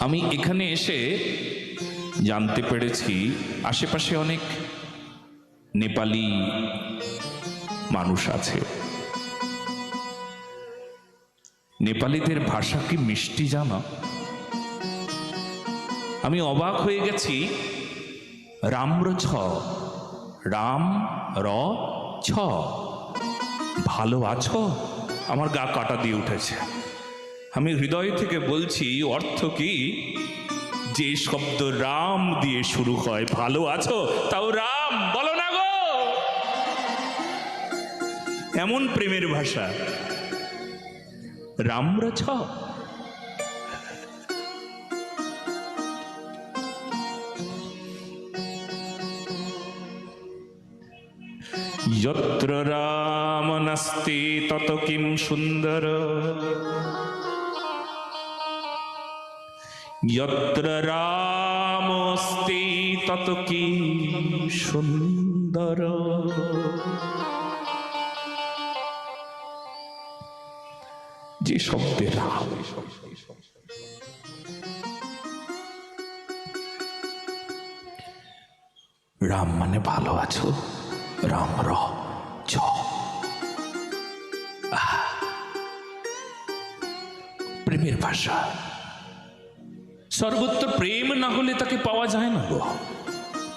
আমি এখানে এসে জানতে পেরেছি আশেপাশে অনেক নেপালি মানুষ আছে। নেপালিদের ভাষা কি মিষ্টি জানা? আমি অবাক হয়ে গেছি। রাম্র ছ, রাম র ছ, ভালো আছো? আমার গা কাটা দিয়ে উঠেছে। আমি হৃদয় থেকে বলছি, অর্থ কি? যে শব্দ রাম দিয়ে শুরু হয়, ভালো আছো, তাও রাম বলো না গো। এমন প্রেমের ভাষা রাম্র ছ। যত্র রাম নাস্তি তত কিম সুন্দর, যত্র রামস্তি তত কি সুন্দর। যে শব্দে রাম, রাম মানে ভালো আছো, রাম র ছ। প্রেমের ভাষা। সর্বত্র প্রেম না হলে তাকে পাওয়া যায় না গো।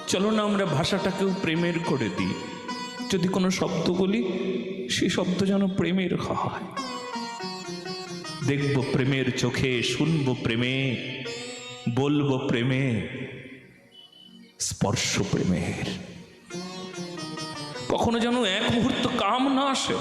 চলো না আমরা ভাষাটাকেও প্রেমের করে দিই। যদি কোনো শব্দ বলি, সেই শব্দ যেন প্রেমের হয়। দেখব প্রেমের চোখে, শুনবো প্রেমে, বলবো প্রেমে, স্পর্শ প্রেমের। কখনো যেন এক মুহূর্ত কাম না আসে।